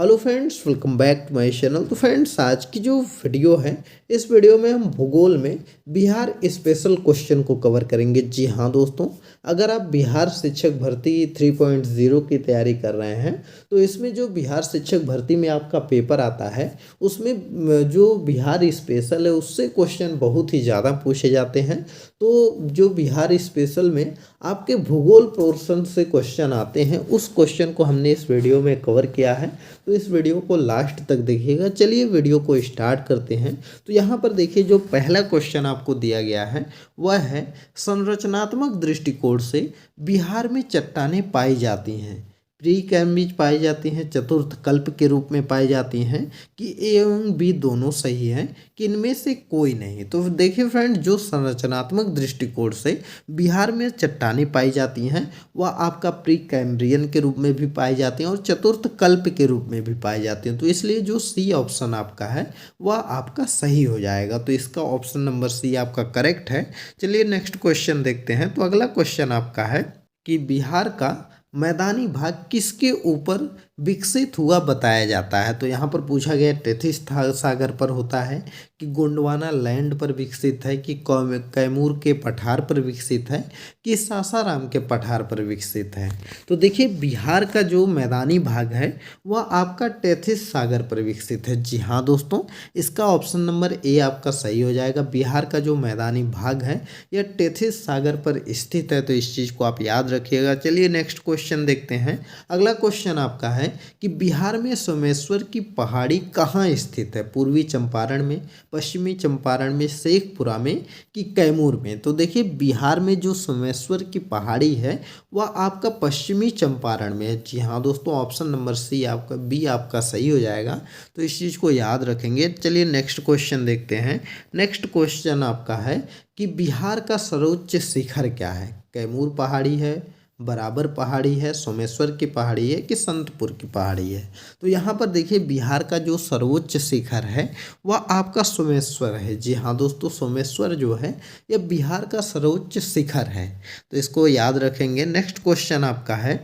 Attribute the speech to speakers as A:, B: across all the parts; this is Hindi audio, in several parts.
A: Hello friends, welcome back to my channel. तो फ्रेंड्स, आज की जो वीडियो है, इस वीडियो में हम भूगोल में बिहार स्पेशल क्वेश्चन को कवर करेंगे। जी हाँ दोस्तों, अगर आप बिहार शिक्षक भर्ती 3.0 की तैयारी कर रहे हैं तो इसमें जो बिहार शिक्षक भर्ती में आपका पेपर आता है उसमें जो बिहार स्पेशल है उससे क्वेश्चन बहुत ही ज़्यादा पूछे जाते हैं। तो जो बिहार स्पेशल में आपके भूगोल पोर्शन से क्वेश्चन आते हैं, उस क्वेश्चन को हमने इस वीडियो में कवर किया है। तो इस वीडियो को लास्ट तक देखिएगा। चलिए वीडियो को स्टार्ट करते हैं। तो यहाँ पर देखिए, जो पहला क्वेश्चन आपको दिया गया है वह है, संरचनात्मक दृष्टिकोण से बिहार में चट्टानें पाई जाती हैं, प्री कैम्ब्रिज पाई जाती हैं, चतुर्थ कल्प के रूप में पाई जाती हैं, कि ए एवं बी दोनों सही हैं, कि इनमें से कोई नहीं। तो देखिए फ्रेंड, जो संरचनात्मक दृष्टिकोण से बिहार में चट्टानें पाई जाती हैं वह आपका प्री कैम्ब्रियन के रूप में भी पाई जाती हैं और चतुर्थ कल्प के रूप में भी पाई जाती हैं। तो इसलिए जो सी ऑप्शन आपका है वह आपका सही हो जाएगा। तो इसका ऑप्शन नंबर सी आपका करेक्ट है। चलिए नेक्स्ट क्वेश्चन देखते हैं। तो अगला क्वेश्चन आपका है कि बिहार का मैदानी भाग किसके ऊपर विकसित हुआ बताया जाता है। तो यहाँ पर पूछा गया टेथिस सागर पर होता है, कि गोंडवाना लैंड पर विकसित है, कि कैमूर के पठार पर विकसित है, कि सासाराम के पठार पर विकसित है। तो देखिए, बिहार का जो मैदानी भाग है वह आपका टेथिस सागर पर विकसित है। जी हाँ दोस्तों, इसका ऑप्शन नंबर ए आपका सही हो जाएगा। बिहार का जो मैदानी भाग है यह टेथिस सागर पर स्थित है। तो इस चीज़ को आप याद रखिएगा। चलिए नेक्स्ट क्वेश्चन देखते हैं। अगला क्वेश्चन आपका है कि बिहार में सोमेश्वर की पहाड़ी कहाँ स्थित है। पूर्वी चंपारण में, पश्चिमी चंपारण में, शेखपुरा में, कि कैमूर में। तो देखिए, बिहार में जो सोमेश्वर की पहाड़ी है वह आपका पश्चिमी चंपारण में है। जी हाँ दोस्तों, ऑप्शन नंबर सी आपका बी आपका सही हो जाएगा। तो इस चीज़ को याद रखेंगे। चलिए नेक्स्ट क्वेश्चन देखते हैं। नेक्स्ट क्वेश्चन आपका है कि बिहार का सर्वोच्च शिखर क्या है। कैमूर पहाड़ी है, बराबर पहाड़ी है, सोमेश्वर की पहाड़ी है, कि संतपुर की पहाड़ी है। तो यहाँ पर देखिए, बिहार का जो सर्वोच्च शिखर है वह आपका सोमेश्वर है। जी हाँ दोस्तों, सोमेश्वर जो है यह बिहार का सर्वोच्च शिखर है। तो इसको याद रखेंगे। नेक्स्ट क्वेश्चन आपका है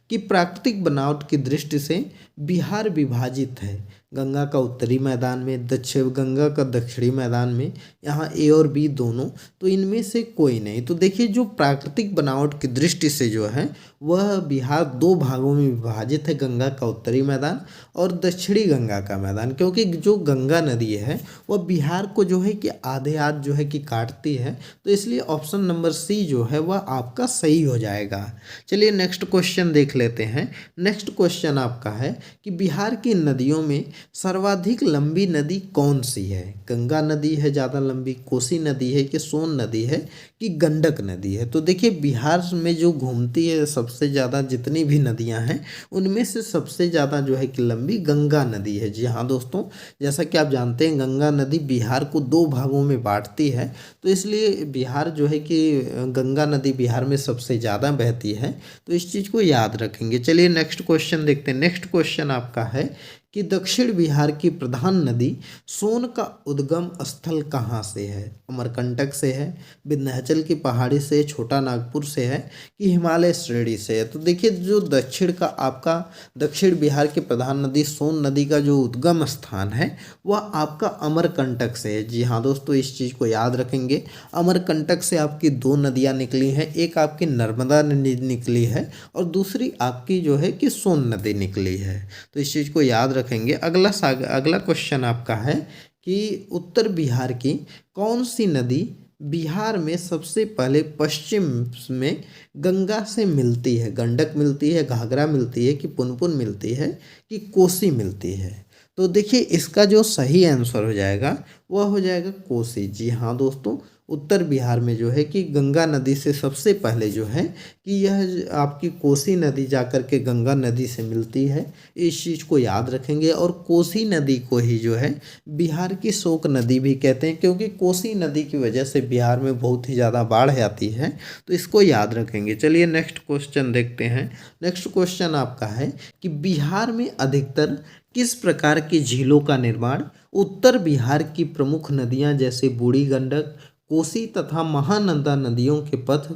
A: कि प्राकृतिक बनावट की दृष्टि से बिहार विभाजित है। गंगा का उत्तरी मैदान में, दक्षिण गंगा का दक्षिणी मैदान में, यहाँ ए और बी दोनों, तो इनमें से कोई नहीं। तो देखिए, जो प्राकृतिक बनावट की दृष्टि से जो है वह बिहार दो भागों में विभाजित है, गंगा का उत्तरी मैदान और दक्षिणी गंगा का मैदान। क्योंकि जो गंगा नदी है वह बिहार को जो है कि आधे आध जो है कि काटती है। तो इसलिए ऑप्शन नंबर सी जो है वह आपका सही हो जाएगा। चलिए नेक्स्ट क्वेश्चन देख लेते हैं। नेक्स्ट क्वेश्चन आपका है कि बिहार की नदियों में सर्वाधिक लंबी नदी कौन सी है। गंगा नदी है ज़्यादा लंबी, कोसी नदी है, कि सोन नदी है, कि गंडक नदी है। तो देखिए, बिहार में जो घूमती है सबसे ज़्यादा जितनी भी नदियां हैं उनमें से सबसे ज़्यादा जो है कि लंबी गंगा नदी है। जी हाँ दोस्तों, जैसा कि आप जानते हैं गंगा नदी बिहार को दो भागों में बांटती है। तो इसलिए बिहार जो है कि गंगा नदी बिहार में सबसे ज़्यादा बहती है। तो इस चीज़ को याद रखेंगे। चलिए नेक्स्ट क्वेश्चन देखते हैं। नेक्स्ट क्वेश्चन आपका है कि दक्षिण बिहार की प्रधान नदी सोन का उद्गम स्थल कहाँ से है। अमरकंटक से है, विंध्याचल की पहाड़ी से, छोटा नागपुर से है, कि हिमालय श्रेणी से है। तो देखिए, जो दक्षिण का आपका दक्षिण बिहार की प्रधान नदी सोन नदी का जो उद्गम स्थान है वह आपका अमरकंटक से है। जी हाँ दोस्तों, इस चीज़ को याद रखेंगे। अमरकंटक से आपकी दो नदियाँ निकली हैं, एक आपकी नर्मदा नदी निकली है और दूसरी आपकी जो है कि सोन नदी निकली है। तो इस चीज़ को याद रखेंगे। अगला क्वेश्चन आपका है कि उत्तर बिहार की कौन सी नदी बिहार में सबसे पहले पश्चिम में गंगा से मिलती है। गंडक मिलती है, घाघरा मिलती है, कि पुनपुन मिलती है, कि कोसी मिलती है। तो देखिए, इसका जो सही आंसर हो जाएगा वह हो जाएगा कोसी। जी हाँ दोस्तों, उत्तर बिहार में जो है कि गंगा नदी से सबसे पहले जो है कि यह आपकी कोसी नदी जाकर के गंगा नदी से मिलती है। इस चीज़ को याद रखेंगे। और कोसी नदी को ही जो है बिहार की शोक नदी भी कहते हैं, क्योंकि कोसी नदी की वजह से बिहार में बहुत ही ज़्यादा बाढ़ आती है। तो इसको याद रखेंगे। चलिए नेक्स्ट क्वेश्चन देखते हैं। नेक्स्ट क्वेश्चन आपका है कि बिहार में अधिकतर किस प्रकार की झीलों का निर्माण उत्तर बिहार की प्रमुख नदियां जैसे बूढ़ी गंडक, कोसी तथा महानंदा नदियों के पथ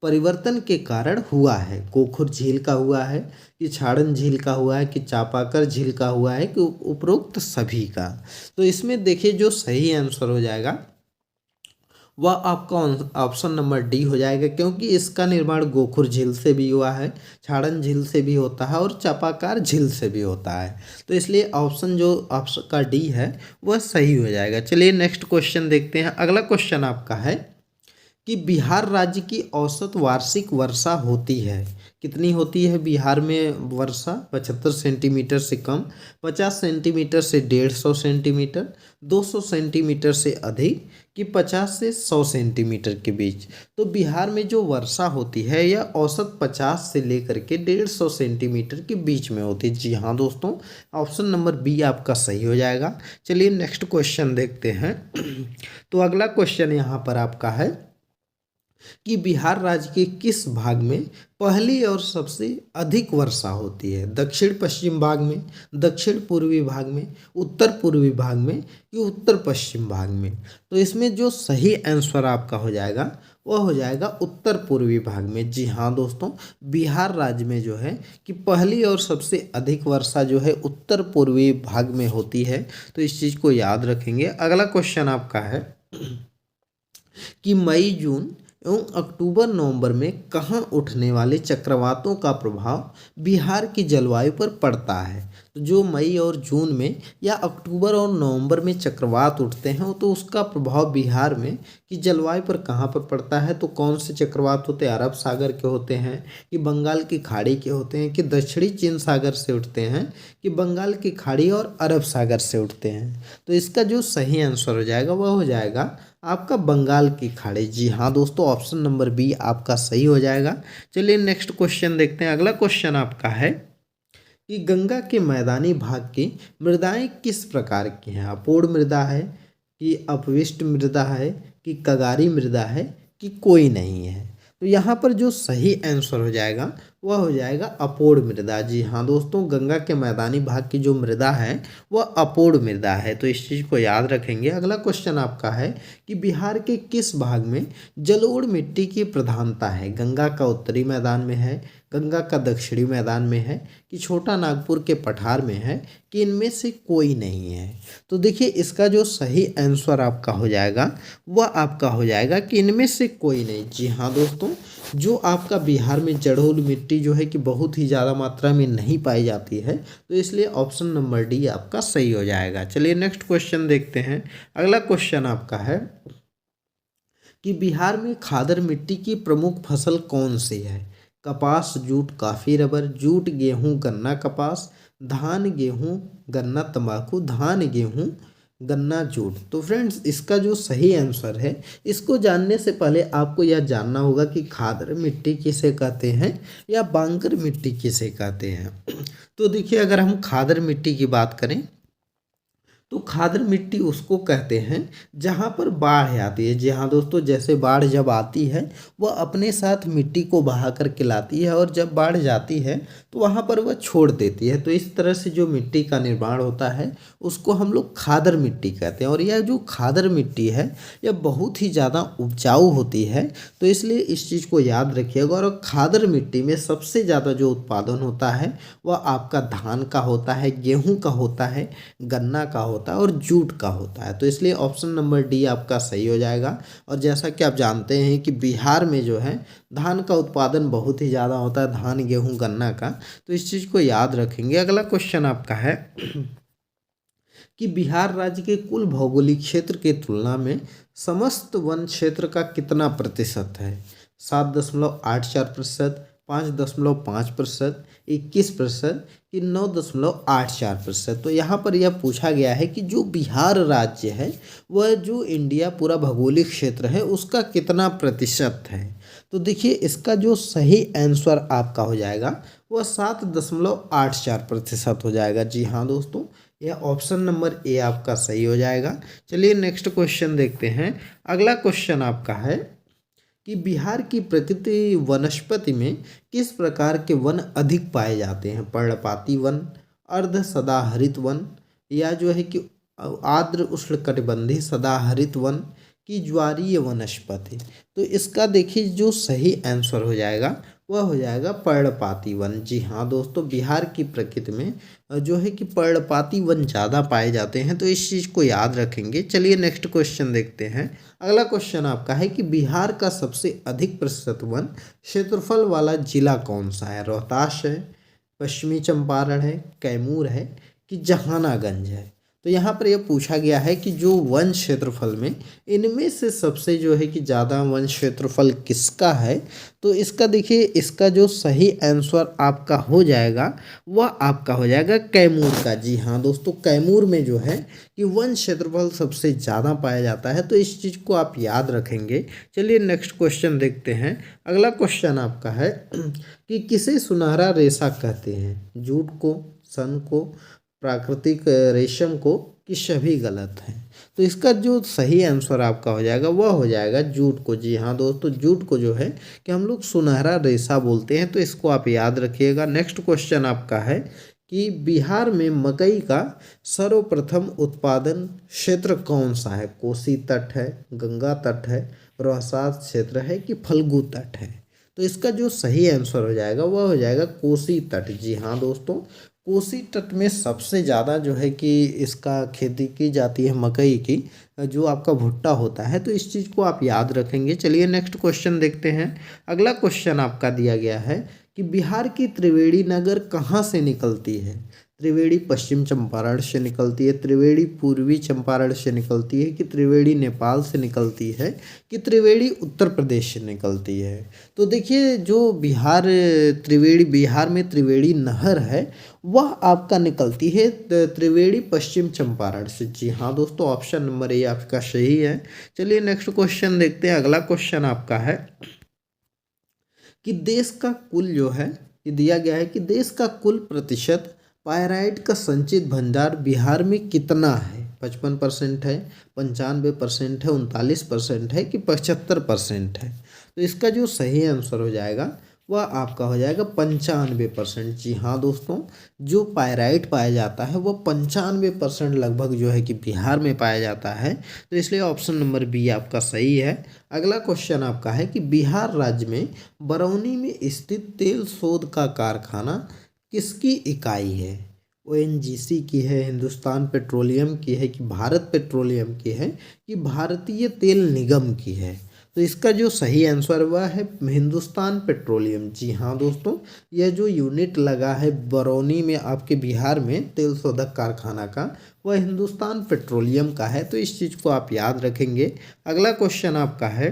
A: परिवर्तन के कारण हुआ है? गोखुर झील का हुआ है, कि छाड़न झील का हुआ है, कि चापाकर झील का हुआ है, कि उपरोक्त सभी का? तो इसमें देखिए जो सही आंसर हो जाएगा वह आपका ऑप्शन नंबर डी हो जाएगा, क्योंकि इसका निर्माण गोखुर झील से भी हुआ है, छाड़न झील से भी होता है और चापाकार झील से भी होता है। तो इसलिए ऑप्शन जो ऑप्शन का डी है वह सही हो जाएगा। चलिए नेक्स्ट क्वेश्चन देखते हैं। अगला क्वेश्चन आपका है कि बिहार राज्य की औसत वार्षिक वर्षा होती है, कितनी होती है बिहार में वर्षा? 75 सेंटीमीटर से कम, 50 सेंटीमीटर से 150 सेंटीमीटर, 200 सेंटीमीटर से अधिक, कि 50 से 100 सेंटीमीटर के बीच? तो बिहार में जो वर्षा होती है यह औसत 50 से लेकर के 150 सेंटीमीटर के बीच में होती है। जी हाँ दोस्तों, ऑप्शन नंबर बी आपका सही हो जाएगा। चलिए नेक्स्ट क्वेश्चन देखते हैं। तो अगला क्वेश्चन यहाँ पर आपका है कि बिहार राज्य के किस भाग में पहली और सबसे अधिक वर्षा होती है? दक्षिण पश्चिम भाग में, दक्षिण पूर्वी भाग में, उत्तर पूर्वी भाग में, कि उत्तर पश्चिम भाग में? तो इसमें जो सही आंसर आपका हो जाएगा वह हो जाएगा उत्तर पूर्वी भाग में। जी हाँ दोस्तों, बिहार राज्य में जो है कि पहली और सबसे अधिक वर्षा जो है उत्तर पूर्वी भाग में होती है। तो इस चीज़ को याद रखेंगे। अगला क्वेश्चन आपका है कि मई जून एवं अक्टूबर नवंबर में कहाँ उठने वाले चक्रवातों का प्रभाव बिहार की जलवायु पर पड़ता है? तो जो मई और जून में या अक्टूबर और नवंबर में चक्रवात उठते हैं तो उसका प्रभाव बिहार में कि जलवायु पर कहाँ पर पड़ता है? तो कौन से चक्रवात होते हैं? अरब सागर के होते हैं, कि बंगाल की खाड़ी के होते हैं, कि दक्षिणी चीन सागर से उठते हैं, कि बंगाल की खाड़ी और अरब सागर से उठते हैं? तो इसका जो सही आंसर हो जाएगा वह हो जाएगा आपका बंगाल की खाड़ी। जी हाँ दोस्तों, ऑप्शन नंबर बी आपका सही हो जाएगा। चलिए नेक्स्ट क्वेश्चन देखते हैं। अगला क्वेश्चन आपका है कि गंगा के मैदानी भाग की मृदाएं किस प्रकार की हैं? अपूर्ण मृदा है, कि अपविष्ट मृदा है, कि कगारी मृदा है, कि कोई नहीं है? तो यहाँ पर जो सही आंसर हो जाएगा वह हो जाएगा अपूर्ण मृदा। जी हाँ दोस्तों, गंगा के मैदानी भाग की जो मृदा है वह अपूर्ण मृदा है। तो इस चीज़ को याद रखेंगे। अगला क्वेश्चन आपका है कि बिहार के किस भाग में जलोढ़ मिट्टी की प्रधानता है? गंगा का उत्तरी मैदान में है, गंगा का दक्षिणी मैदान में है, कि छोटा नागपुर के पठार में है, कि इनमें से कोई नहीं है? तो देखिए इसका जो सही आंसर आपका हो जाएगा वह आपका हो जाएगा कि इनमें से कोई नहीं। जी हाँ दोस्तों, जो आपका बिहार में जलोढ़ मिट्टी जो है कि बहुत ही ज़्यादा मात्रा में नहीं पाई जाती है, तो इसलिए ऑप्शन नंबर डी आपका सही हो जाएगा। चलिए नेक्स्ट क्वेश्चन देखते हैं। अगला क्वेश्चन आपका है कि बिहार में खादर मिट्टी की प्रमुख फसल कौन सी है? कपास, जूट, कॉफी, रबर, जूट, गेहूं, गन्ना, कपास, धान, गेहूं, गन्ना, तंबाकू, धान, गेहूं, गन्ना, जूट। तो फ्रेंड्स इसका जो सही आंसर है, इसको जानने से पहले आपको यह जानना होगा कि खादर मिट्टी किसे कहते हैं या बांकर मिट्टी किसे कहते हैं। तो देखिए अगर हम खादर मिट्टी की बात करें तो खादर मिट्टी उसको कहते हैं जहाँ पर बाढ़ आती है। जी हाँ दोस्तों, जैसे बाढ़ जब आती है वह अपने साथ मिट्टी को बहा कर के लाती है और जब बाढ़ जाती है तो वहाँ पर वह छोड़ देती है। तो इस तरह से जो मिट्टी का निर्माण होता है उसको हम लोग खादर मिट्टी कहते हैं। और यह जो खादर मिट्टी है यह बहुत ही ज़्यादा उपजाऊ होती है, तो इसलिए इस चीज़ को याद रखिएगा। और खादर मिट्टी में सबसे ज़्यादा जो उत्पादन होता है वह आपका धान का होता है, गेहूँ का होता है, गन्ना का होता है और जूट का होता है। तो इसलिए ऑप्शन नंबर डी आपका सही हो जाएगा। और जैसा कि आप जानते हैं कि बिहार में जो है धान का उत्पादन बहुत ही ज़्यादा होता है, धान, गेहूं, गन्ना का। तो इस चीज़ को याद रखेंगे। अगला क्वेश्चन आपका है कि बिहार राज्य के कुल भौगोलिक क्षेत्र की तुलना में समस्त वन क्षेत्र का कितना प्रतिशत है? 7.84%, 5.5%, 21%, कि 9.84%। तो यहाँ पर यह पूछा गया है कि जो बिहार राज्य है वह जो इंडिया पूरा भौगोलिक क्षेत्र है उसका कितना प्रतिशत है? तो देखिए इसका जो सही आंसर आपका हो जाएगा वह 7.84% हो जाएगा। जी हाँ दोस्तों, यह ऑप्शन नंबर ए आपका सही हो जाएगा। चलिए नेक्स्ट क्वेश्चन देखते हैं। अगला क्वेश्चन आपका है कि बिहार की प्रकृति वनस्पति में किस प्रकार के वन अधिक पाए जाते हैं? पर्णपाती वन, अर्ध सदाहरित वन, या जो है कि आर्द्र उष्णकटिबंधीय सदाहरित वन, कि ज्वारीय वनस्पति। तो इसका देखिए जो सही आंसर हो जाएगा वह हो जाएगा पर्णपाती वन। जी हाँ दोस्तों, बिहार की प्रकृति में जो है कि पर्णपाती वन ज़्यादा पाए जाते हैं, तो इस चीज़ को याद रखेंगे। चलिए नेक्स्ट क्वेश्चन देखते हैं। अगला क्वेश्चन आपका है कि बिहार का सबसे अधिक प्रतिशत वन क्षेत्रफल वाला जिला कौन सा है? रोहतास है, पश्चिमी चंपारण है, कैमूर है कि जहानागंज है? तो यहाँ पर यह पूछा गया है कि जो वन क्षेत्रफल में इनमें से सबसे जो है कि ज़्यादा वन क्षेत्रफल किसका है? तो इसका देखिए, इसका जो सही आंसर आपका हो जाएगा वह आपका हो जाएगा कैमूर का। जी हाँ दोस्तों, कैमूर में जो है कि वन क्षेत्रफल सबसे ज़्यादा पाया जाता है, तो इस चीज़ को आप याद रखेंगे। चलिए नेक्स्ट क्वेश्चन देखते हैं। अगला क्वेश्चन आपका है कि किसे सुनहरा रेशा कहते हैं? जूट को, सन को, प्राकृतिक रेशम को कि सभी गलत हैं? तो इसका जो सही आंसर आपका हो जाएगा वह हो जाएगा जूट को। जी हाँ दोस्तों, जूट को जो है कि हम लोग सुनहरा रेशा बोलते हैं, तो इसको आप याद रखिएगा। नेक्स्ट क्वेश्चन आपका है कि बिहार में मकई का सर्वप्रथम उत्पादन क्षेत्र कौन सा है? कोसी तट है, गंगा तट है, रोहतास क्षेत्र है कि फल्गु तट है? तो इसका जो सही आंसर हो जाएगा वह हो जाएगा कोसी तट। जी हाँ दोस्तों, कोसी तट में सबसे ज़्यादा जो है कि इसका खेती की जाती है मकई की, जो आपका भुट्टा होता है, तो इस चीज़ को आप याद रखेंगे। चलिए नेक्स्ट क्वेश्चन देखते हैं। अगला क्वेश्चन आपका दिया गया है कि बिहार की त्रिवेणी नगर कहाँ से निकलती है? त्रिवेणी पश्चिम चंपारण से निकलती है, त्रिवेणी पूर्वी चंपारण से निकलती है कि त्रिवेणी नेपाल से निकलती है कि त्रिवेणी उत्तर प्रदेश से निकलती है? तो देखिए, जो बिहार में त्रिवेणी नहर है वह आपका निकलती है त्रिवेणी पश्चिम चंपारण से। जी हाँ दोस्तों, ऑप्शन नंबर ए आपका सही है। चलिए नेक्स्ट क्वेश्चन देखते हैं। अगला क्वेश्चन आपका है कि देश का कुल जो है, ये दिया गया है कि देश का कुल प्रतिशत पायराइट का संचित भंडार बिहार में कितना है? 55% है, 95% है, 39% है कि 75% है? तो इसका जो सही आंसर हो जाएगा वह आपका हो जाएगा 95%। जी हाँ दोस्तों, जो पायराइट पाया जाता है वह 95% लगभग जो है कि बिहार में पाया जाता है, तो इसलिए ऑप्शन नंबर बी आपका सही है। अगला क्वेश्चन आपका है कि बिहार राज्य में बरौनी में स्थित तेल शोध का कारखाना किसकी इकाई है? ओएनजीसी की है, हिंदुस्तान पेट्रोलियम की है कि भारत पेट्रोलियम की है कि भारतीय तेल निगम की है? तो इसका जो सही आंसर वह है हिंदुस्तान पेट्रोलियम। जी हाँ दोस्तों, यह जो यूनिट लगा है बरौनी में आपके बिहार में तेल शोधक कारखाना का, वह हिंदुस्तान पेट्रोलियम का है, तो इस चीज़ को आप याद रखेंगे। अगला क्वेश्चन आपका है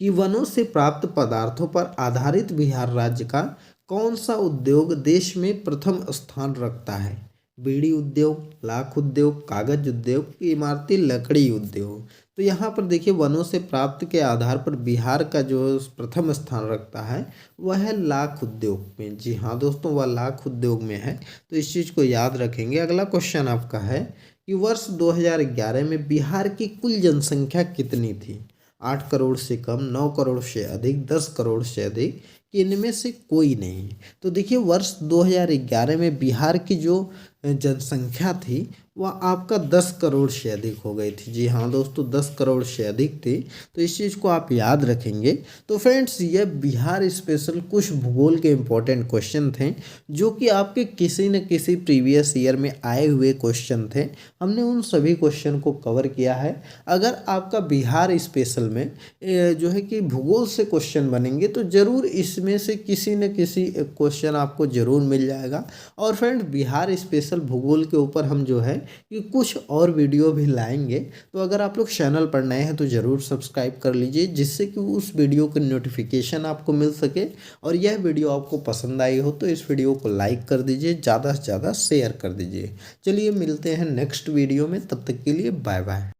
A: कि वनों से प्राप्त पदार्थों पर आधारित बिहार राज्य का कौन सा उद्योग देश में प्रथम स्थान रखता है? बीड़ी उद्योग, लाख उद्योग, कागज उद्योग, इमारती लकड़ी उद्योग? तो यहाँ पर देखिए, वनों से प्राप्त के आधार पर बिहार का जो प्रथम स्थान रखता है वह है लाख उद्योग में। जी हाँ दोस्तों, वह लाख उद्योग में है, तो इस चीज़ को याद रखेंगे। अगला क्वेश्चन आपका है कि वर्ष 2011 में बिहार की कुल जनसंख्या कितनी थी? 8 करोड़ से कम, 9 करोड़ से अधिक, 10 करोड़ से अधिक कि इनमें से कोई नहीं? तो देखिए, वर्ष 2011 में बिहार की जो जनसंख्या थी वह आपका 10 करोड़ से अधिक हो गई थी। जी हाँ दोस्तों, 10 करोड़ से अधिक थी, तो इस चीज़ को आप याद रखेंगे। तो फ्रेंड्स, यह बिहार स्पेशल कुछ भूगोल के इम्पोर्टेंट क्वेश्चन थे जो कि आपके किसी न किसी प्रीवियस ईयर में आए हुए क्वेश्चन थे। हमने उन सभी क्वेश्चन को कवर किया है। अगर आपका बिहार स्पेशल में जो है कि भूगोल से क्वेश्चन बनेंगे तो ज़रूर इसमें से किसी न किसी क्वेश्चन आपको ज़रूर मिल जाएगा। और फ्रेंड, बिहार स्पेशल भूगोल के ऊपर हम जो है कि कुछ और वीडियो भी लाएंगे, तो अगर आप लोग चैनल पर नए हैं तो ज़रूर सब्सक्राइब कर लीजिए, जिससे कि उस वीडियो की नोटिफिकेशन आपको मिल सके। और यह वीडियो आपको पसंद आई हो तो इस वीडियो को लाइक कर दीजिए, ज़्यादा से ज़्यादा शेयर कर दीजिए। चलिए मिलते हैं नेक्स्ट वीडियो में, तब तक के लिए बाय बाय।